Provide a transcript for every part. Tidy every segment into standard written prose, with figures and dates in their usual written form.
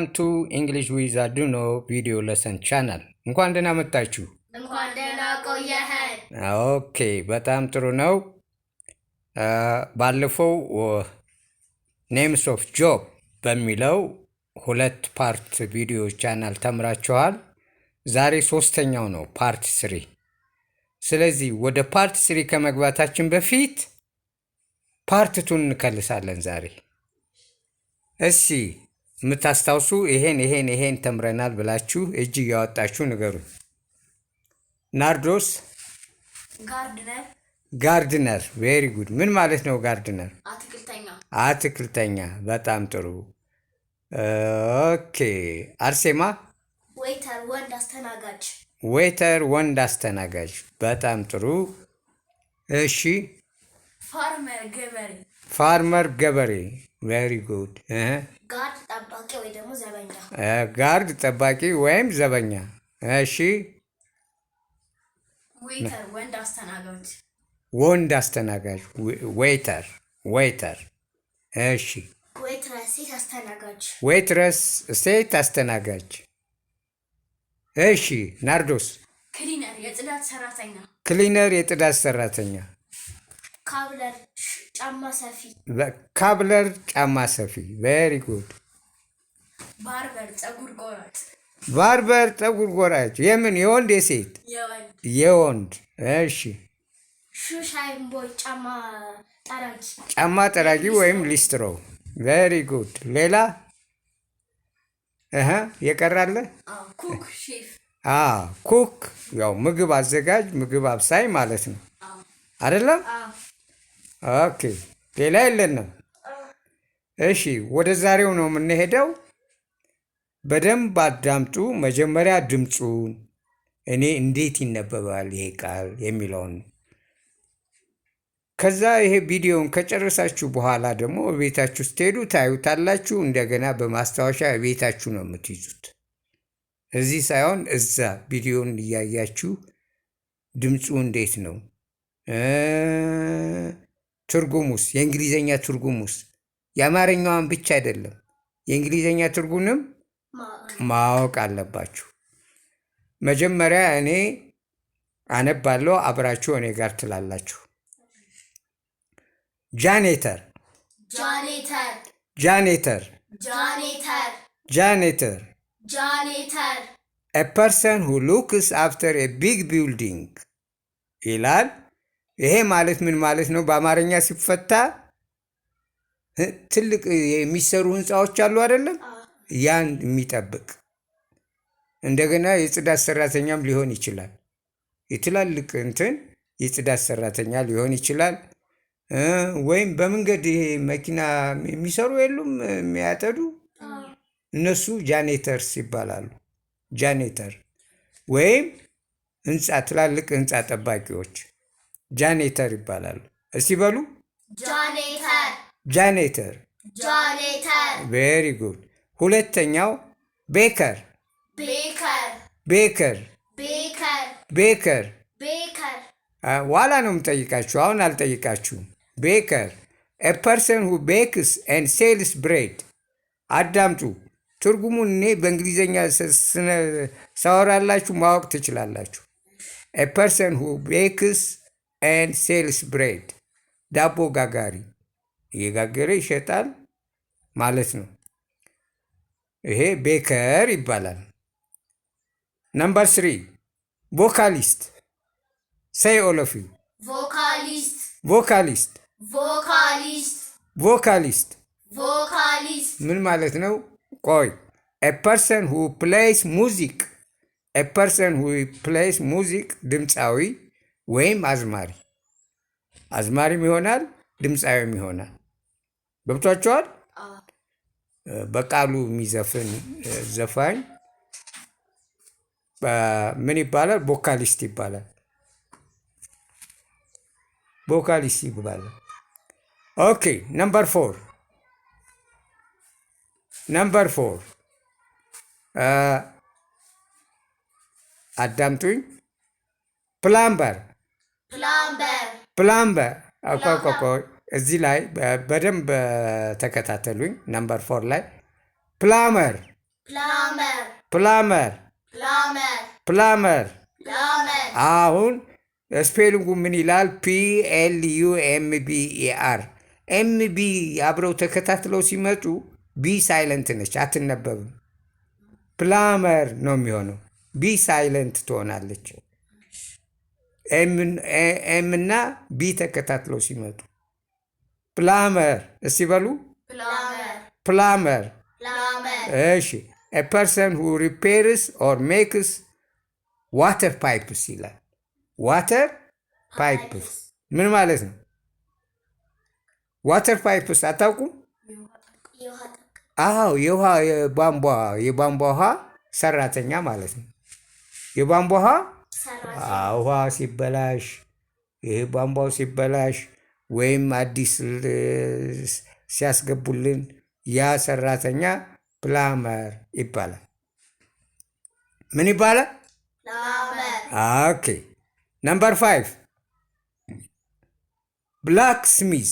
ቱ እንግሊሽ ዊዝ አዱኖ ቪዲዮ ለሰን ቻናል እንኳን ደህና መጣችሁ። እንኳን ደህና ቆየኸን። ኦኬ በጣም ጥሩ ነው። ባለፈው ኔምስ ኦፍ ጆብ በሚለው ሁለት ፓርት ቪዲዮ ቻናል ተምራችኋል። ዛሬ ሶስተኛው ነው ፓርት 3። ስለዚህ ወደ ፓርት 3 ከመግባታችን በፊት ፓርት 2 እንከልሳለን ዛሬ። እሺ የምታስታውሱ ይሄን ተምረናል ብላችሁ እጅ እያወጣችሁ ንገሩኝ። ናርዶስ ጋርድነር ቬሪ ጉድ። ምን ማለት ነው ጋርድነር? አትክልተኛ። በጣም ጥሩ። ኦኬ አርሴማ? ዌይተር ወንድ አስተናጋጅ። በጣም ጥሩ። እሺ ፋርመር ገበሬ። ቬሪ ጉድ። ጋርድ ጠባቂ ወይም ዘበኛ። እሺ ወንድ አስተናጋጅ ዌይተር። እሺ ዌይትረስ ሴት አስተናጋጅ። እሺ ናርዶስ? ክሊነር የጽዳት ሰራተኛ። ካብለር ጫማ ሰፊ። ቬሪ ጉድ። ባርበር ፀጉር ቆራጭ። የምን? የወንድ የሴት? የወንድ። እሺ ጫማ ጠራጊ ወይም ሊስትሮ። ቬሪ ጉድ። ሌላ የቀራለ? ኩክ ያው ምግብ አዘጋጅ፣ ምግብ አብሳይ ማለት ነው አይደለም? ኦኬ ሌላ የለንም። እሺ ወደ ዛሬው ነው የምንሄደው። በደንብ አዳምጡ። መጀመሪያ ድምፁን እኔ እንዴት ይነበባል ይሄ ቃል የሚለውን፣ ከዛ ይሄ ቪዲዮውን ከጨረሳችሁ በኋላ ደግሞ ቤታችሁ ስትሄዱ ታዩታላችሁ። እንደገና በማስታወሻ ቤታችሁ ነው የምትይዙት፣ እዚህ ሳይሆን እዛ ቪዲዮውን እያያችሁ ድምፁ እንዴት ነው፣ ትርጉሙስ፣ የእንግሊዘኛ ትርጉሙስ፣ የአማርኛዋን ብቻ አይደለም የእንግሊዘኛ ትርጉምም ማወቅ አለባችሁ። መጀመሪያ እኔ አነባለሁ፣ አብራችሁ እኔ ጋር ትላላችሁ። ጃኔተር a person who looks after a big building ይላል። ይሄ ማለት ምን ማለት ነው? በአማርኛ ሲፈታ ትልቅ የሚሰሩ ህንፃዎች አሉ አይደለም? ያን የሚጠብቅ እንደገና የጽዳት ሰራተኛም ሊሆን ይችላል። የትላልቅ የጽዳት ሰራተኛ ሊሆን ይችላል። ወይም በመንገድ ይሄ መኪና የሚሰሩ የሉም የሚያጠዱ፣ እነሱ ጃኔተርስ ይባላሉ። ጃኔተር ወይም ትላልቅ ህንፃ ጠባቂዎች ጃኔተር ይባላሉ። እስቲ በሉ ጃኔተር። ቬሪ ጉድ። ሁለተኛው ቤከር። ዋላ ነው የምጠይቃችሁ፣ አሁን አልጠይቃችሁም። ቤከር a person who bakes and sells bread። አዳምጡ ትርጉሙን። እኔ በእንግሊዝኛ ሳወራላችሁ ማወቅ ትችላላችሁ። a person who bakes and sells bread፣ ዳቦ ጋጋሪ፣ እየጋገረ ይሸጣል ማለት ነው። ይሄ ቤከር ይባላል። ነምበር 3 ቮካሊስት። say all of you ቮካሊስት ምን ማለት ነው? ቆይ a person who plays music ድምፃዊ ወይም አዝማሪ። አዝማሪም ይሆናል ድምፃዊም ይሆናል። ገብቷችኋል? በቃሉ የሚዘፍን ዘፋኝ ምን ይባላል? ቮካሊስት ይባላል። ኦኬ ነምበር 4 አዳምጡኝ። ፕላምበር። እዚህ ላይ በደንብ ተከታተሉኝ። ነምበር 4 ላይ ፕላመር Plumber. ፕላመር Plumber. ፕላመር Plumber. አሁን ስፔሊንጉ ምን ይላል? PLUMBER ኤምቢ አብረው ተከታትለው ሲመጡ ቢ ሳይለንት ነች፣ አትነበብም። ፕላመር ነው የሚሆነው። ቢ ሳይለንት ትሆናለች። ኤም እና ቢ ተከታትለው ሲመጡ ፕላመር። እስቲ በሉ Plumber. ፕላመር። Plumber. እሺ a person who repairs or makes water pipes ይላል። ዋተር ፓይፕስ ምን ማለት ነው? ዋተር ፓይፕስ አታውቁም? አዎ የቧንቧ ውሃ ሰራተኛ ማለት ነው። የቧንቧ ውሃ ውሃ ሲበላሽ፣ ይህ ቧንቧው ሲበላሽ ወይም አዲስ ሲያስገቡልን ያ ሰራተኛ ፕላመር ይባላል። ምን ይባላል? Plumber. ኦኬ ነምበር 5 ብላክስሚዝ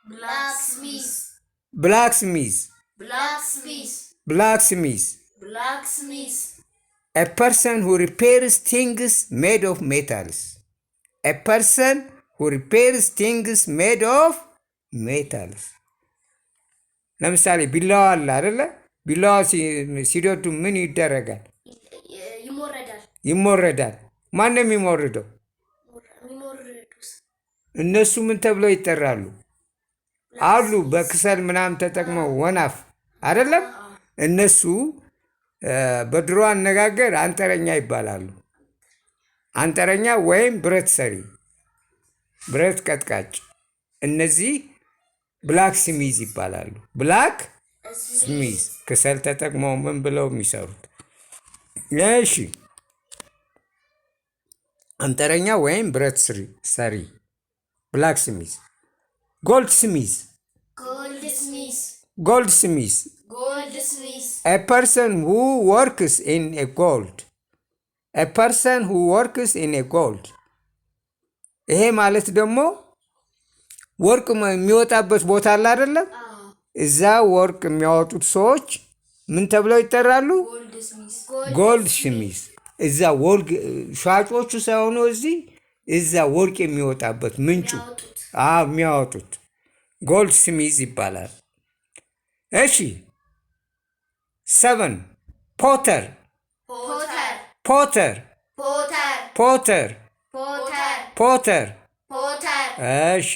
Blacksmith. ብላክስሚዝ Blacksmith. ብላክስሚዝ Blacksmith. a person who repairs things made of metals. A person who repairs things made of metals. ለምሳሌ ቢላዋ አለ አይደለ? ቢላዋ ሲደዱ ምን ይደረጋል? ይሞረዳል። ይሞረዳል። ማን ነው የሚሞርደው? የሚሞርዱስ እነሱ ምን ተብለው ይጠራሉ? አሉ በክሰል ምናምን ተጠቅመው ወናፍ አይደለም? እነሱ በድሮ አነጋገር አንጠረኛ ይባላሉ። አንጠረኛ ወይም ብረት ሰሪ፣ ብረት ቀጥቃጭ። እነዚህ ብላክ ስሚዝ ይባላሉ። ብላክ ስሚዝ ክሰል ተጠቅመው ምን ብለው የሚሰሩት። እሺ አንጠረኛ ወይም ብረት ሰሪ ብላክ ስሚዝ። ጎልድ ስሚዝ Goldsmith. ጎልድ ስሚዝ Goldsmith. a person who works in a gold. a person who works in a gold. ይሄ ማለት ደግሞ ወርቅ የሚወጣበት ቦታ አለ አይደለም? እዛ ወርቅ የሚያወጡት ሰዎች ምን ተብለው ይጠራሉ? Goldsmith. ጎልድ ስሚዝ። እዛ ወርቅ ሻጮቹ ሳይሆኑ እዛ ወርቅ የሚወጣበት ምንጩ የሚያወጡት ጎልድ ስሚዝ ይባላል። እሺ 7 ፖተር Potter. ፖተር Potter. ፖተር Potter. ፖተር። Potter. እሺ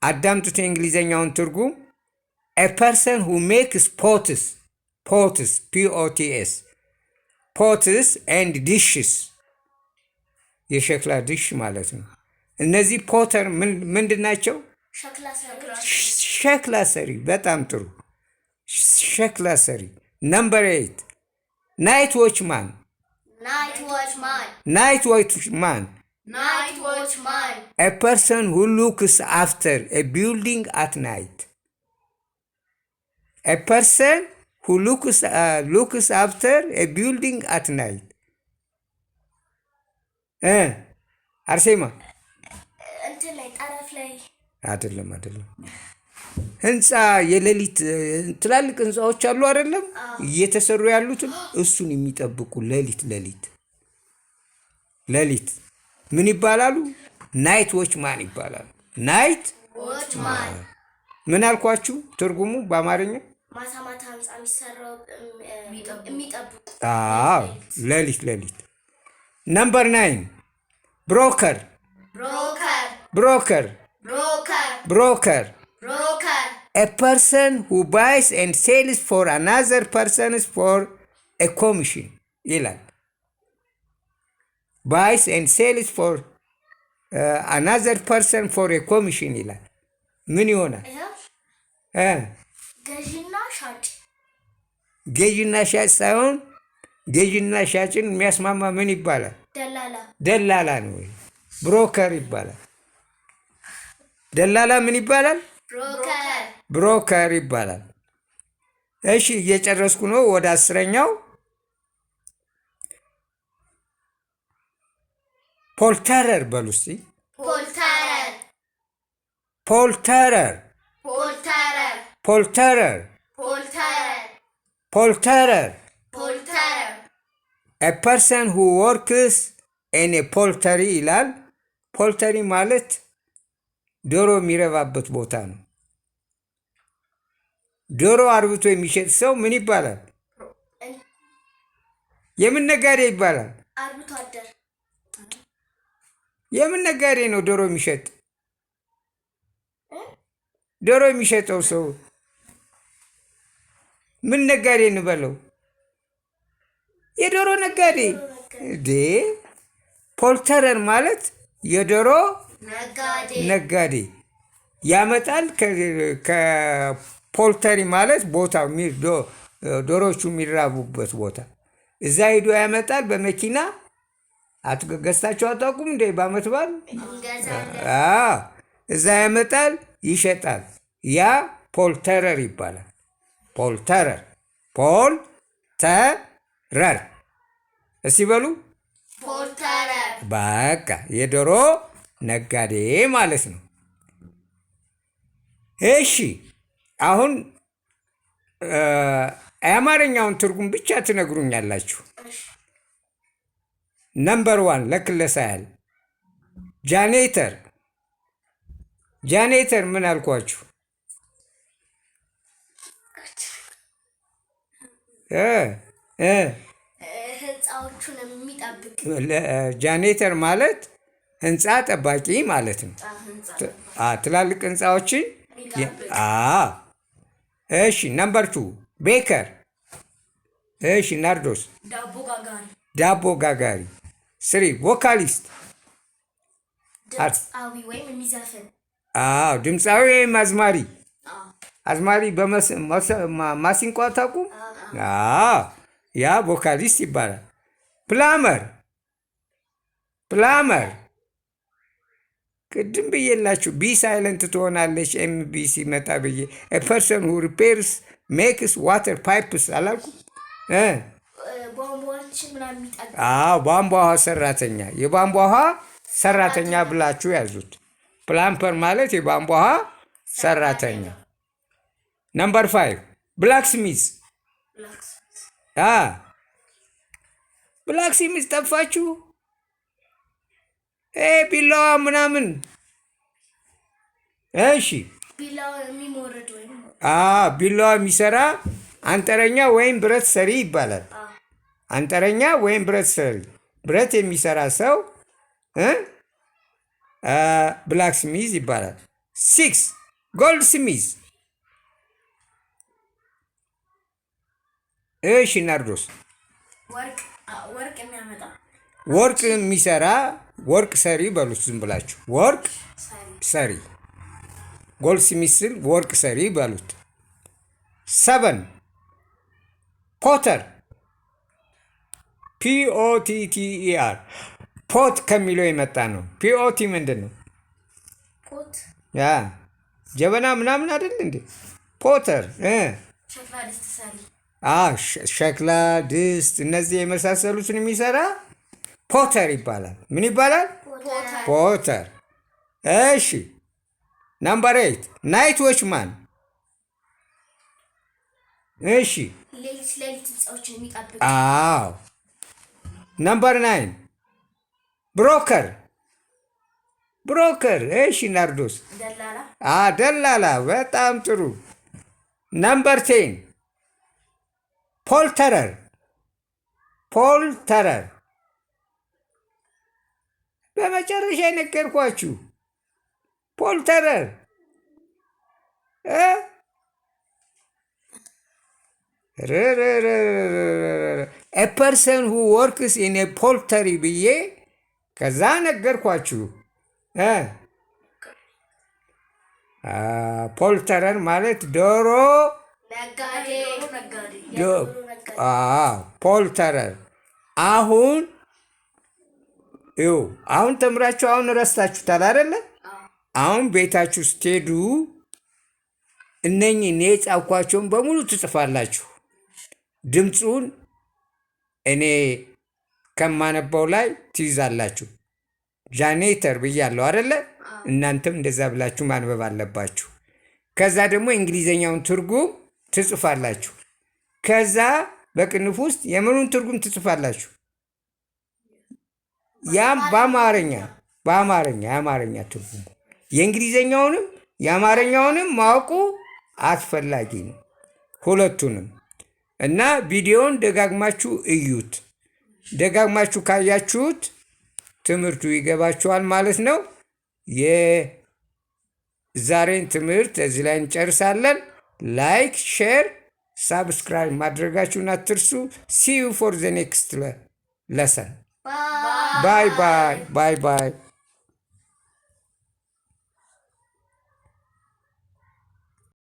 አዳምጡት የእንግሊዘኛውን ትርጉም። a person who makes pots POTS pots and dishes የሸክላ ዲሽ ማለት ነው። እነዚህ ፖተር ምንድን ናቸው? ሸክላ ሰሪ። በጣም ጥሩ ሸክላ ሰሪ። ነምበር 8 ናይት ዎችማን Night watchman. ናይት ዎችማን Night watchman. a person who looks after a building at night. a person who looks after a building at night. አርሴማ እንትን ላይ ጠረፍ ላይ አይደለም። ህንፃ የሌሊት ትላልቅ ህንፃዎች አሉ አይደለም? እየተሰሩ ያሉትን እሱን የሚጠብቁ ሌሊት ምን ይባላሉ? ናይት ዎችማን ይባላሉ። ናይት watchman. ምን አልኳችሁ? ትርጉሙ በአማርኛ ማታ ማታ ህንፃ የሚሰራው የሚጠብቁ ሌሊት። ነምበር 9 ብሮከር broker. ብሮከር Broker. ብሮከር Broker. a person who buys and sells for another person for a commission ይላል። buys and sells for another person for a commission ይላል። ምን ይሆናል? ገዢና ሻጭ ገዥና ሻጭ ሳይሆን ገዥና ሻጭን የሚያስማማ ምን ይባላል? ደላላ ነው። ብሮከር ይባላል። ደላላ ምን ይባላል? ብሮከር ይባላል። እሺ እየጨረስኩ ነው። ወደ 10ኛው ፖልተረር በሉ እስቲ። ፖልተረር a person who works in a poultry ይላል። ፖልተሪ ማለት ዶሮ የሚረባበት ቦታ ነው። ዶሮ አርብቶ የሚሸጥ ሰው ምን ይባላል? የምን ነጋዴ ይባላል? አርብቶ አደር። የምን ነጋዴ ነው ዶሮ የሚሸጥ? ዶሮ የሚሸጠው ሰው ምን ነጋዴ እንበለው? የዶሮ ነጋዴ እንዴ። ፖልተረር ማለት የዶሮ ነጋዴ ያመጣል። ከፖልተሪ ማለት ቦታ ዶሮቹ የሚራቡበት ቦታ እዛ ሂዶ ያመጣል በመኪና። ገዝታችሁ አታውቁም እንዴ? በዓመት በዓል እዛ ያመጣል ይሸጣል። ያ ፖልተረር ይባላል። ፖልተረር ፖልተረር እስቲ በሉ። ፖልተረር በቃ የዶሮ ነጋዴ ማለት ነው። እሺ አሁን የአማርኛውን ትርጉም ብቻ ትነግሩኛላችሁ። ነምበር 1 ለክለሳ ያህል ጃኔተር። ጃኔተር ምን አልኳችሁ? ህንፃዎቹን የሚጠብቅ ጃኔተር ማለት ህንፃ ጠባቂ ማለት ነው። ትላልቅ ህንፃዎችን። እሺ ነምበር 2 ቤከር። እሺ ናርዶስ? ዳቦ ጋጋሪ። 3 ቮካሊስት። ድምፃዊ ወይም የሚዘፍን። ድምፃዊ ወይም አዝማሪ። አዝማሪ በማሲንቆ አታውቁም? ያ ቮካሊስት ይባላል። ፕላመር። ፕላመር ቅድም ብዬላችሁ ቢ ሳይለንት ትሆናለች። ኤም ቢ ሲመጣ ብዬ ፐርሰን ሁ ሪፔርስ ሜክስ ዋተር ፓይፕስ አላልኩም? ቧንቧ ውሃ ሰራተኛ። የቧንቧ ውሃ ሰራተኛ ብላችሁ ያዙት። ፕላምፐር ማለት የቧንቧ ውሃ ሰራተኛ። ነምበር 5 ብላክስሚዝ። ብላክስሚዝ ጠፋችሁ? ቢላዋ ምናምን። እሺ ቢላዋ የሚሰራ አንጠረኛ ወይም ብረት ሰሪ ይባላል። አንጠረኛ ወይም ብረት ሰሪ፣ ብረት የሚሰራ ሰው ብላክስሚዝ ይባላል። 6 ጎልድ ስሚዝ። እሺ ናርዶስ? ወርቅ የሚሰራ ወርቅ ሰሪ በሉት ዝም ብላችሁ። ወርቅ ሰሪ። ጎልድ ስሚዝ ስል ወርቅ ሰሪ በሉት። 7 ፖተር። ፖትተር። ፖት ከሚለው የመጣ ነው። ፖት ምንድን ነው? ጀበና ምናምን አይደል እንዴ? ፖተር ሸክላ፣ ድስት፣ እነዚህ የመሳሰሉትን የሚሰራ ፖተር ይባላል። ምን ይባላል? ፖተር። እሺ ነምበር 8 ናይት ዎችማን። እሺ ነምበር 9 ብሮከር። ብሮከር። እሺ ናርዶስ? ደላላ። በጣም ጥሩ። ነምበር 10 ፖልተረር። ፖልተረር በመጨረሻ የነገርኳችሁ ፖልተረር። a person who works in a poultry ብዬ ከዛ ነገርኳችሁ። ፖልተረር ማለት ዶሮ ነጋዴ። ፖልተረር። አሁን ተምራችሁ አሁን ረስታችሁታል አይደለ? አሁን ቤታችሁ ስትሄዱ እነኚህ እኔ የጻፍኳቸውን በሙሉ ትጽፋላችሁ። ድምፁን እኔ ከማነባው ላይ ትይዛላችሁ። ጃኔተር ብያለሁ አይደለ? እናንተም እንደዛ ብላችሁ ማንበብ አለባችሁ። ከዛ ደግሞ እንግሊዘኛውን ትርጉም ትጽፋላችሁ። ከዛ በቅንፍ ውስጥ የምኑን ትርጉም ትጽፋላችሁ? ያም የአማርኛ ትርጉሙ የእንግሊዘኛውንም የአማርኛውንም ማወቁ አስፈላጊ ነው፣ ሁለቱንም። እና ቪዲዮውን ደጋግማችሁ እዩት። ደጋግማችሁ ካያችሁት ትምህርቱ ይገባችኋል ማለት ነው። የዛሬን ትምህርት እዚህ ላይ እንጨርሳለን። ላይክ፣ ሼር፣ ሳብስክራይብ ማድረጋችሁን አትርሱ። ሲ ዩ ፎር ዘ ኔክስት ለሰን። ባይ ባይ ባይ ባይ።